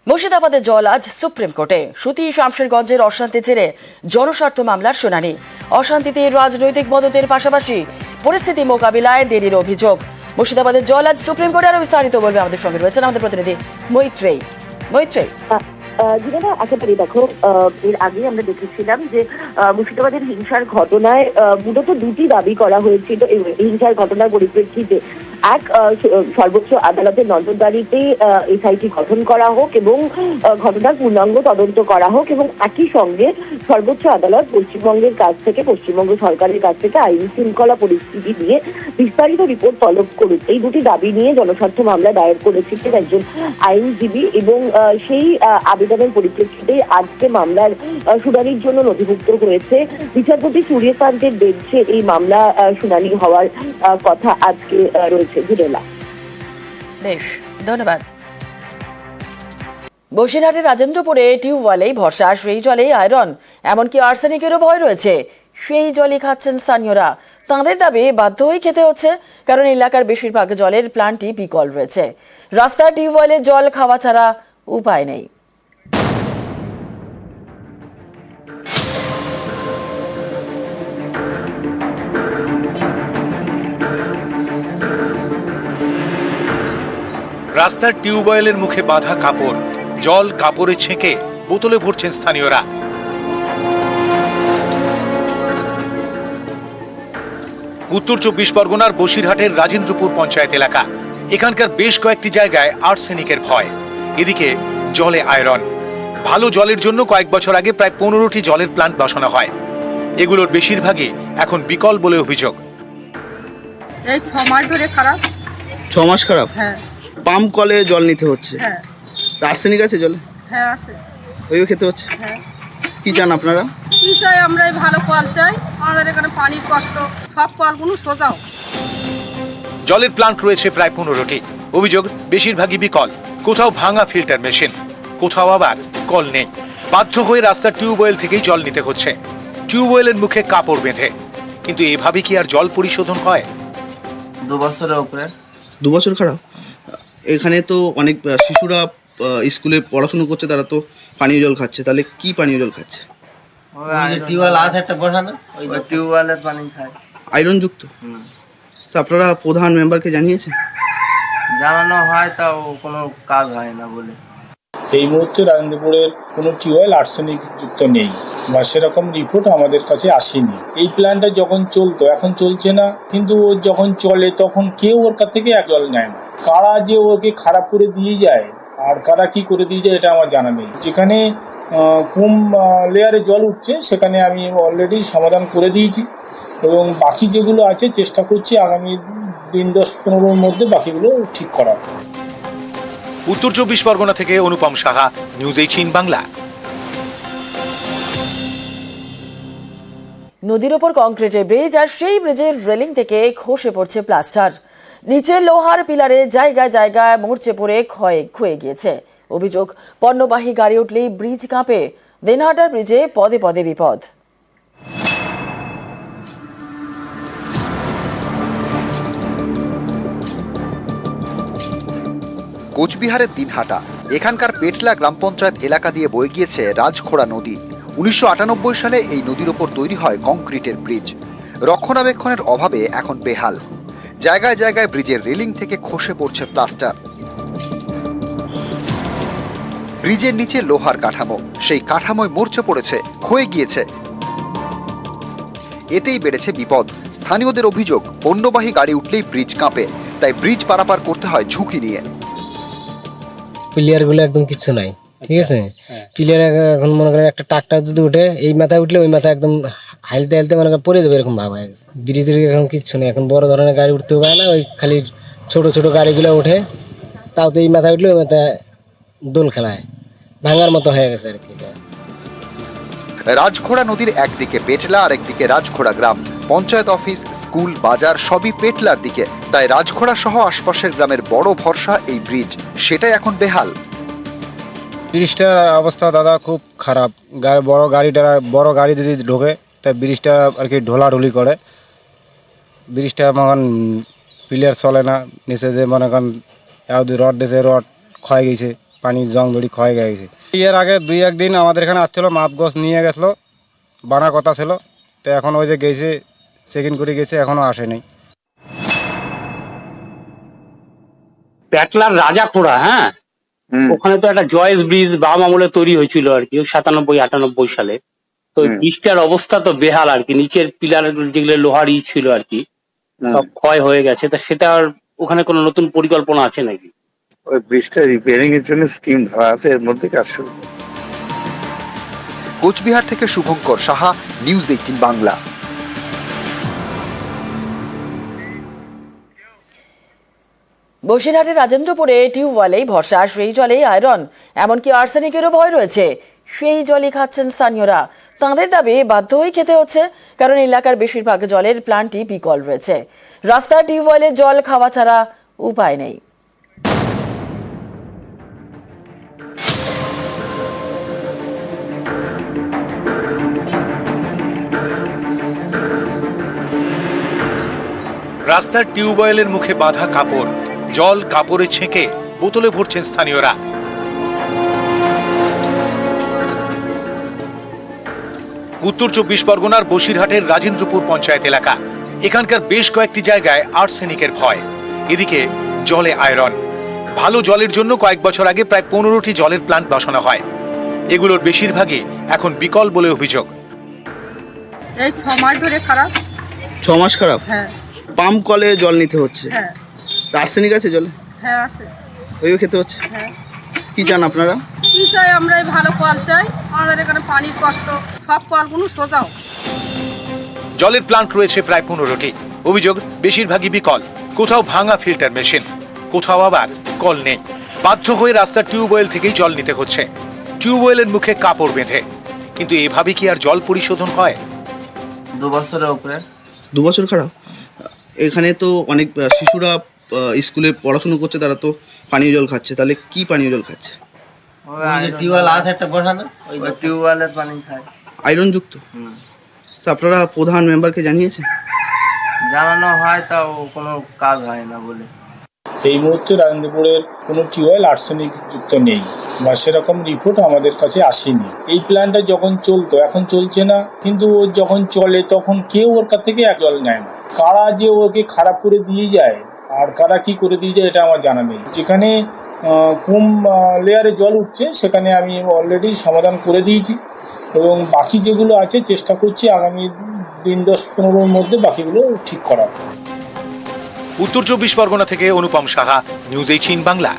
মুর্শিদাবাদের জল আজ সুপ্রিম কোর্টে। সুতি শামশেরগঞ্জের অশান্তি জেরে জনস্বার্থ মামলার শুনানি। অশান্তিতে রাজনৈতিক মদতের পাশাপাশি পরিস্থিতি মোকাবিলায় দেরির অভিযোগ। মুর্শিদাবাদের জল আজ সুপ্রিম কোর্টে। আরো বিস্তারিত বলবে আমাদের সঙ্গে রয়েছেন আমাদের প্রতিনিধি মৈত্রেয়ী। যেটা একেবারে দেখো, এর আগে আমরা দেখেছিলাম যে মুর্শিদাবাদের হিংসার ঘটনায় মূলত দুটি দাবি করা হয়েছিল। এই হিংসার ঘটনার পরিপ্রেক্ষিতে এক, সর্বোচ্চ আদালতের নজরদারিতে এসআইটি গঠন করা হোক এবং ঘটনার পূর্ণাঙ্গ তদন্ত করা হোক, এবং একই সঙ্গে সর্বোচ্চ আদালত পশ্চিমবঙ্গের কাছ থেকে, পশ্চিমবঙ্গ সরকারের কাছ থেকে আইন শৃঙ্খলা পরিস্থিতি নিয়ে বিস্তারিত রিপোর্ট তলব করুন। এই দুটি দাবি নিয়ে জনস্বার্থ মামলা দায়ের করেছিলেন একজন আইনজীবী, এবং সেই আবেদনের পরিপ্রেক্ষিতে আজকে মামলার শুনানির জন্য নথিভুক্ত হয়েছে। বিচারপতি সূর্যকান্তের বেঞ্চে এই মামলা শুনানি হওয়ার কথা আজকে রয়েছে। বেশ, ধন্যবাদ। বসিরহাটের রাজেন্দ্রপুরে টিউবওয়েলেই ভরসা, সেই জলেই আয়রন, এমনকি আর্সেনিকেরও ভয় রয়েছে। সেই জলই খাচ্ছেন স্থানীয়রা। তাঁদের দাবি বাধ্য হয়ে খেতে হচ্ছে, কারণ এলাকার বেশিরভাগ জলের প্ল্যান্টই বিকল রয়েছে। রাস্তার টিউবওয়েলের জল খাওয়া ছাড়া উপায় নেই। রাস্তার টিউবওয়েলের মুখে বাঁধা কাপড়, জল কাপড়ে ছেঁকে বোতলে ভরছেন স্থানীয়রা। উত্তর 24 পরগনার বসিরহাটের রাজেন্দ্রপুর পঞ্চায়েত এলাকা। এখানকার বেশ কয়েকটি জায়গায় আর্সেনিকের ভয়, এদিকে জলে আয়রন। ভালো জলের জন্য কয়েক বছর আগে প্রায় 15টি জলের প্ল্যান্ট বসানো হয়। এগুলোর বেশিরভাগই এখন বিকল বলে অভিযোগ। এই 6 মাস ধরে খারাপ। 6 মাস খারাপ? হ্যাঁ। পাম্প কলে জল নিতে হচ্ছে? হ্যাঁ। আর্সেনিক আছে জলে? হ্যাঁ আছে। ওইও খেতে হচ্ছে? হ্যাঁ। কি চান আপনারা? কি চাই আমরা? ভালো কল চাই। আমাদের এখানে পানির কষ্ট, সব কলগুলো সোজাও। জলের প্ল্যান্ট রয়েছে প্রায় 15টি। অভিযোগ বেশিরভাগই বিকল। কোথাও ভাঙা ফিল্টার মেশিন, কোথাও আবার কল নেই। বাধ্য হয়ে রাস্তার টিউবওয়েল থেকেই জল নিতে হচ্ছে, টিউবওয়েলের মুখে কাপড় বেঁধে। কিন্তু এভাবে কি আর জল পরিশোধন হয়? 2 বছরের উপরে। 2 বছর খারাপ? এখানে তো অনেক শিশুরা স্কুলে পড়াশোনা করছে, তারা তো পানীয় জল খাচ্ছে। তাহলে কি পানীয় জল খাচ্ছে? টিউবওয়েল আছে একটা বসানো, ওই টিউবওয়েলের পানি খায়, আয়রন যুক্ত। তো আপনারা প্রধান মেম্বারকে জানিয়েছেন? জানানো হয়, তাও কোনো কাজ হয় না বলে। এই মুহূর্তে রাজেন্দ্রপুরের কোনো টিউবওয়েল আর্সেনিক যুক্ত নেই বা সেরকম রিপোর্ট আমাদের কাছে আসেনি। এই প্ল্যান্টটা যখন চলতো, এখন চলছে না, কিন্তু ও যখন চলে তখন কেউ ওর কাছ থেকে এক জল নেয় না। কারা যে ওকে খারাপ করে দিয়ে যায় আর কারা কি করে দিয়ে যায় এটা আমার জানা নেই। যেখানে কম লেয়ারে জল উঠছে সেখানে আমি অলরেডি সমাধান করে দিয়েছি, এবং বাকি যেগুলো আছে চেষ্টা করছি আগামী দিন 10-15-র মধ্যে বাকিগুলো ঠিক করার। উত্তর 24 পরগনা থেকে অনুপম সাহা, নিউজ 18 বাংলা। নদীর ওপর কংক্রিটের ব্রিজ, আর সেই ব্রিজের রেলিং থেকে খসে পড়ছে প্লাস্টার। নিচের লোহার পিলারে জায়গায় জায়গায় মরচে পড়ে ক্ষয়ে গিয়েছে। অভিযোগ, পণ্যবাহী গাড়ি উঠলেই ব্রিজ কাঁপে। দিনহাটার ব্রিজে পদে পদে বিপদ। কোচবিহারের দিনহাটা, এখানকার পেটলা গ্রাম পঞ্চায়েত এলাকা দিয়ে বয়ে গিয়েছে রাজখোড়া নদী। 1998 সালে এই নদীর ওপর তৈরি হয় কংক্রিটের ব্রিজ। রক্ষণাবেক্ষণের অভাবে এখন বেহাল। জায়গায় জায়গায় ব্রিজের রেলিং থেকে খসে পড়ছে প্লাস্টার। ব্রিজের নিচে লোহার কাঠামো, সেই কাঠামোয় মরচে পড়েছে, ক্ষয়ে গিয়েছে। এতেই বেড়েছে বিপদ। স্থানীয়দের অভিযোগ, পণ্যবাহী গাড়ি উঠলেই ব্রিজ কাঁপে, তাই ব্রিজ পারাপার করতে হয় ঝুঁকি নিয়ে। প্লেয়ার গুলো একদম কিছু নাই, ঠিক আছে? প্লেয়ার এখন মনে করেন একটা ট্রাক্টর যদি উঠে, এই মাথায় উঠলে ওই মাথায় একদম হাইলতে হাইলতে মনে করেন পড়ে যাবে, এরকম ভাব হয়ে গেছে। ব্রিজের এখন কিচ্ছু নেই, এখন বড় ধরনের গাড়ি উঠতেও পারে না, ওই খালি ছোট ছোট গাড়িগুলো উঠে, তাও তো এই মাথায় উঠলে ওই মাথায় দোল খেলায়, ভাঙার মতো হয়ে গেছে আর কি। রাজখোড়া নদীর একদিকে পেটলা আর একদিকে রাজখোড়া গ্রাম। পঞ্চায়েত অফিস, স্কুল, বাজার সবই পেটলার দিকে, তাই রাজখোড়া সহ আশপাশের গ্রামের বড় ভরসা এই ব্রিজ, সেটাই এখন বেহাল। ব্রিজটার অবস্থা দাদা খুব খারাপ। বড় গাড়ি যদি ঢোকে তাই ব্রিজটা আর কি ঢোলাঢুলি করে। ব্রিজটা মনে প্লেয়ার চলে না, নিচে যে মনে করেন রড দিয়েছে, রড ক্ষয় গেছে, পানির জং ধরি ক্ষয় গেছে। এর আগে 2-1 দিন আমাদের এখানে আসছিল, মাপ গোছ নিয়ে গেছিলো, বানার কথা ছিল, তো এখন ওই যে গেছে চেক ইন করে গেছে, এখনো আসেনি। প্যাটলার রাজাখোড়া, হ্যাঁ, ওখানে তো একটা জয়েস ব্রিজ বাম আমলে তৈরি হয়েছিল আর কি 97-98 সালে। তো ওই ব্রিজটার অবস্থা তো বেহাল আর কি, নিচের পিলার যেগুলো লোহারই ছিল আর কি সব ক্ষয় হয়ে গেছে। তা সেটার ওখানে কোনো নতুন পরিকল্পনা আছে নাকি? ওই ব্রিজটা রিপেয়ারিং এর জন্য স্কিম ধরা আছে, এর মধ্যে কাজ শুরু। কোচবিহার থেকে শুভঙ্কর সাহা, নিউজ 18 বাংলা। বসিরহাটের রাজেন্দ্রপুরে টিউবওয়েলেই ভরসা, সেই জলেই আয়রন, এমনকি আর্সেনিকেরও ভয় রয়েছে। সেই জলই খাচ্ছেন স্থানীয়রা। তাঁদের দাবি বাধ্য হয়ে খেতে হচ্ছে, কারণ এলাকার বেশিরভাগ জলের প্ল্যান্টই বিকল রয়েছে। রাস্তার টিউবওয়েলের জল খাওয়া ছাড়া উপায় নেই। রাস্তার টিউবওয়েলের মুখে বাঁধা কাপড়, জল কাপড়ে ছেঁকে বোতলে ভরছেন স্থানীয়রা। উত্তর 24 পরগনার বসিরহাটের রাজেন্দ্রপুর পঞ্চায়েত এলাকা। এখানকার বেশ কয়েকটি জায়গায় আর্সেনিকের ভয়। এদিকে জলে আয়রন। ভালো জলের জন্য কয়েক বছর আগে প্রায় 15টি জলের প্ল্যান্ট বসানো হয়। এগুলোর বেশিরভাগই এখন বিকল বলে অভিযোগ। এই 6 মাস ধরে খারাপ। 6 মাস খারাপ? হ্যাঁ পাম্প কলে জল নিতে হচ্ছে? হ্যাঁ আর্সেনিক আছে জলে? হ্যাঁ আছে। ওইও খেতে হচ্ছে? হ্যাঁ। কি চান আপনারা? কি চাই আমরা? এই ভালো কল চাই। আমাদের এখানে পানির কষ্ট, সব কলগুলো সোজাও। জলের প্ল্যান্ট রয়েছে প্রায় 15টি। অভিযোগ বেশিরভাগই বিকল। কোথাও ভাঙা ফিল্টার মেশিন, কোথাও আবার কল নেই। বাধ্য হয়ে রাস্তার টিউবওয়েল থেকেই জল নিতে হচ্ছে, টিউবওয়েলের মুখে কাপড় বেঁধে। কিন্তু এভাবে কি আর জল পরিশোধন হয়? 2 বছরের উপরে। 2 বছর খারাপ? এখানে তো অনেক শিশুরা স্কুলে পড়াশোনা করছে, তারা তো পানীয় জল খাচ্ছে, তাহলে কি পানীয় জল খাচ্ছে? টিউবওয়েল আছে একটা বসানো, ওই টিউবওয়েলের পানি খায়, আয়রন যুক্ত। তো আপনারা প্রধান মেম্বারকে জানিয়েছেন? জানানো হয়, তাও কোনো কাজ হয় না বলে। এই মুহূর্তে রাজেন্দ্রপুরের কোনো টিউবওয়েল আর্সেনিক যুক্ত নেই বা সেরকম রিপোর্ট আমাদের কাছে আসেনি। এই প্ল্যান্টটা যখন চলতো, এখন চলছে না, কিন্তু ও যখন চলে তখন কেউ ওর কাছ থেকে এক জল নেয় না। কারা যে ওকে খারাপ করে দিয়ে যায় আর কারা কি করে দিয়ে যায় এটা আমার জানা নেই। যেখানে কম লেয়ারে জল উঠছে সেখানে আমি অলরেডি সমাধান করে দিয়েছি, এবং বাকি যেগুলো আছে চেষ্টা করছি আগামী দিন 10-15-র মধ্যে বাকিগুলো ঠিক করার। উত্তর 24 পরগনা থেকে অনুপম সাহা, নিউজ 18 বাংলা।